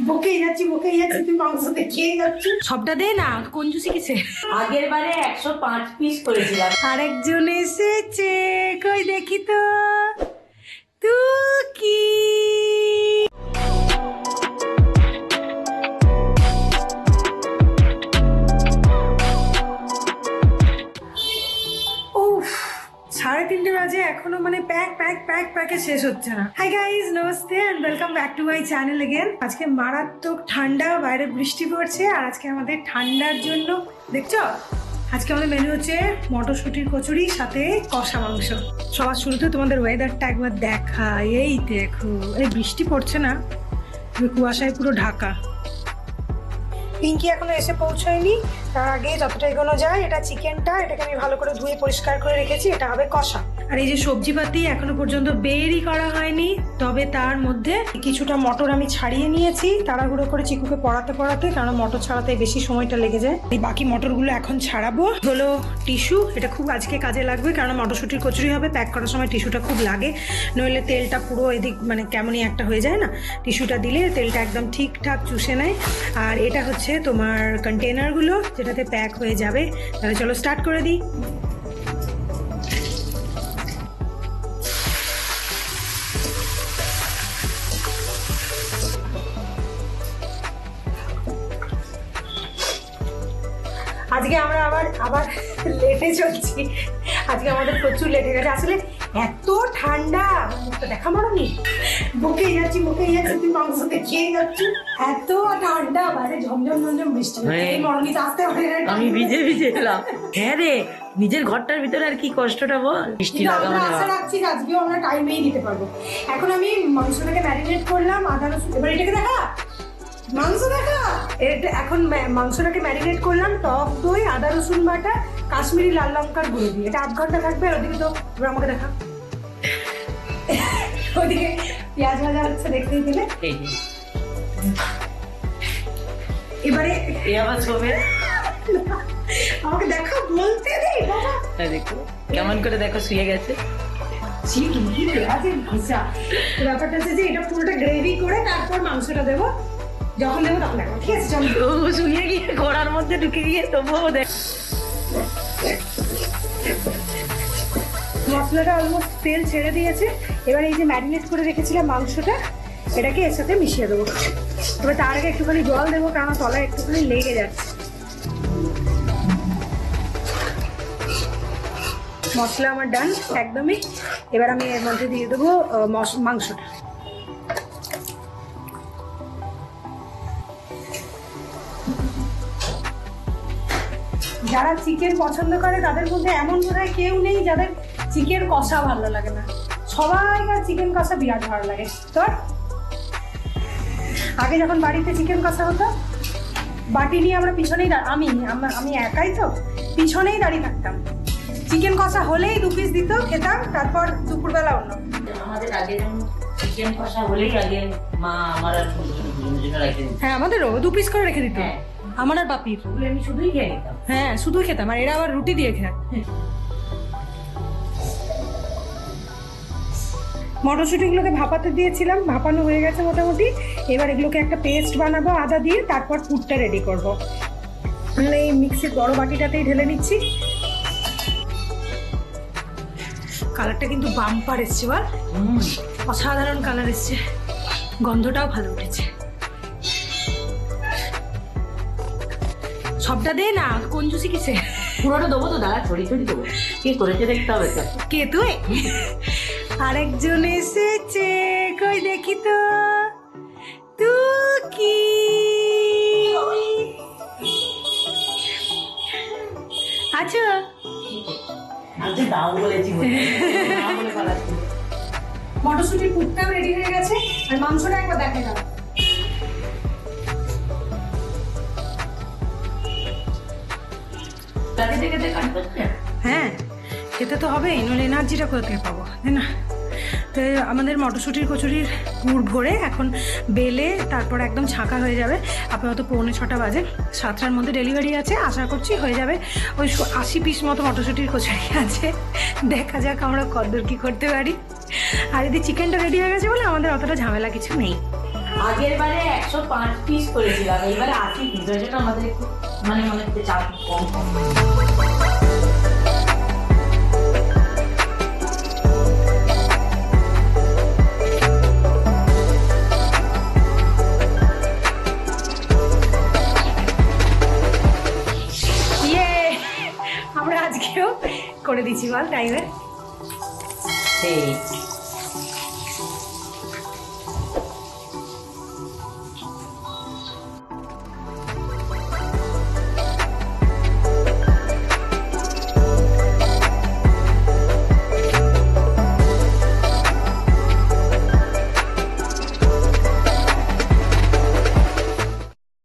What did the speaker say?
বকেই যাচ্ছি তুই মাংস দেখিয়ে যাচ্ছি। সবটা দে না, কঞ্জুসি কিসে? আগের বারে 105 পিস করেছিলাম। আরেকজন এসেছে, কই দেখি তো। তুই কি উফ, 3:30 বাজে এখনো মানে প্যাকে শেষ হচ্ছে না। Hi guys, namaste and welcome back to my channel again. আজকে মারাত্মক ঠান্ডা, বাইরে বৃষ্টি পড়ছে, আর আজকে আমাদের ঠান্ডার জন্য দেখছো আজকে আমাদের মেনু হচ্ছে মটরশুঁটির কচুরি সাথে কষা মাংস। সবার শুরুতে তোমাদের ওয়েদারটা একবার দেখা। এই দেখো, এই বৃষ্টি পড়ছে না, কুয়াশায় পুরো ঢাকা। পিঙ্কি এখনো এসে পৌঁছয়নি, তার আগে যতটা এগোনো যায়। এটা চিকেনটা, এটাকে আমি ভালো করে ধুয়ে পরিষ্কার করে রেখেছি, এটা হবে কষা। আর এই যে সবজিপাতি এখনো পর্যন্ত বেরই করা হয়নি, তবে তার মধ্যে কিছুটা মটর আমি ছাড়িয়ে নিয়েছি তাড়াহুড়ো করে চিকুকে পড়াতে, কারণ মটর ছাড়াতে বেশি সময়টা লেগে যায়। এই বাকি মটরগুলো এখন ছাড়াবো। হলো টিস্যু, এটা খুব আজকে কাজে লাগবে, কারণ মটরশুঁটির কচুরি হবে, প্যাক করার সময় টিস্যুটা খুব লাগে, নইলে তেলটা পুরো এদিক মানে কেমনই একটা হয়ে যায় না। টিস্যুটা দিলে তেলটা একদম ঠিকঠাক চুষে নেয়। আর এটা হচ্ছে তোমার কন্টেনারগুলো যেটাতে প্যাক হয়ে যাবে। তাহলে চলো স্টার্ট করে দিই। আজকে আমরা আবার লেটে চলছি। আজকে আমাদের প্রচুর লেটে গেছে। আসলে এত ঠান্ডা, মুখটা দেখা মারোনি, বকেই যাচ্ছি তুই মাংস দেখিয়ে যাচ্ছি। এত ঠান্ডা, বাইরে ঝমঝম বৃষ্টি হচ্ছে। মরণি আসতে পারে না, আমি ভিজে এলাম। হ্যাঁ রে, নিজের ঘরটার ভিতরে আর কি কষ্টটা বল। বৃষ্টি লাগা মানে আশা রাখছি আজকেও আমরা টাইমেই দিতে পারবো। এখন আমি মাংসটাকে ম্যারিনেট করলাম, আদা রসুন। এবার এটাকে দেখা, মাংস দেখা। এটা এখন মাংসটাকে ম্যারিনেট করলাম টক দই, আদা রসুন বাটা, কাশ্মীরি লাল লঙ্কার গুঁড়ো দিয়ে। এটা 8 ঘন্টা থাকবে। আর ওদিকে তো এবার আমাকে দেখা, ওদিকে পেঁয়াজ ভাজা হচ্ছে, দেখতেই পেলে। এবারে আবার ছবে আমাকে দেখা, বলতে দে বাবা। দেখো কেমন করে, দেখো শুয়ে গেছে। ব্যাপারটা হচ্ছে যে এটা পুরোটা গ্রেভি করে তারপর মাংসটা দেবো, যখন দেবো তখন দেখো। ঠিক আছে, চলো। শুয়ে গিয়ে ঘোড়ার মধ্যে ঢুকে গিয়ে তবুও দেখ। মশলাটা অলমোস্ট তেল ছেড়ে দিয়েছে। এবার এই যে ম্যারিনেট করে রেখেছিলাম মাংসটা, এটাকে এর সাথে মিশিয়ে দেবো। তবে তার আগে একটুখানি জল দেবো, কারণ তলায় একটুখানি লেগে যাচ্ছে। মশলা আমার ডান একদমই। এবার আমি এর মধ্যে দিয়ে দেবো মাংসটা। যারা চিকেন পছন্দ করে তাদের মধ্যে এমন বোধহয় কেউ নেই যাদের চিকেন কষা ভালো লাগে না। সবাই আর চিকেন কষা বিরাট ভালো লাগে। তোর আগে যখন বাড়িতে চিকেন কষা হতো, বাটি নিয়ে আমরা পিছনেই আমি একাই তো পিছনেই দাঁড়িয়ে থাকতাম। চিকেন কষা হলেই 2 পিস দিত, খেতাম, তারপর দুপুরবেলা অন্য। আমাদের আগে চিকেন কষা হলেই আগে মা আমার আর রেখে দিত। হ্যাঁ, আমাদেরও 2 পিস করে রেখে দিত, আমার আর বাপির। আমি শুধুই খেয়ে নিতাম। হ্যাঁ, শুধুই খেতাম, আর এরা আবার রুটি দিয়ে খেত। মটরশুঁটিগুলোকে ভাপাতে দিয়েছিলাম, ভাপানো হয়ে গেছে মোটামুটি। এবার এগুলোকে একটা পেস্ট বানাবো আদা দিয়ে, তারপর পুরটা রেডি করবো। এই মিক্সির বড় বাটিটাতেই ঢেলে নিচ্ছি। কালারটা কিন্তু বাম্পার এসছে, বল, অসাধারণ কালার এসছে, গন্ধটাও ভালো উঠেছে। সবটা দে না, কঞ্জুসি কিসে? পুরোটা দেবো তো, দাঁড়া ছড়ি দেবো। কি করেছে দেখতে হবে তো। কে তুই? আরেকজন এসেছে, কই দেখি তো। তুই কি আছো? আমি দাও বলেছি, মটরশুঁটির পুরটাও রেডি হয়ে গেছে, আর মাংসটা একবার দেখে দাও। হ্যাঁ, খেতে তো হবে, নইলে এনার্জিটা কোথা থেকে পাবো, তাই না? তো আমাদের মটরশুঁটির কচুরির পুর ভরে এখন বেলে তারপর একদম ছাঁকা হয়ে যাবে। আপাতত 6:45 বাজে, 7টার মধ্যে ডেলিভারি আছে, আশা করছি হয়ে যাবে। ওই 80 পিস মতো মটরশুঁটির কচুরি আছে, দেখা যাক আমরা কতদূর কী করতে পারি। আর যদি চিকেনটা রেডি হয়ে গেছে বলে আমাদের অতটা ঝামেলা কিছু নেই। আগের বারে 105 পিস করেছিলাম, এইবারে 80 পিস, ওই জন্য আমাদের একটু মানে মনে হচ্ছে চাপ কম কম। ইয়ে আমরা আজকেও করে দিচ্ছি বল টাইমে। সেই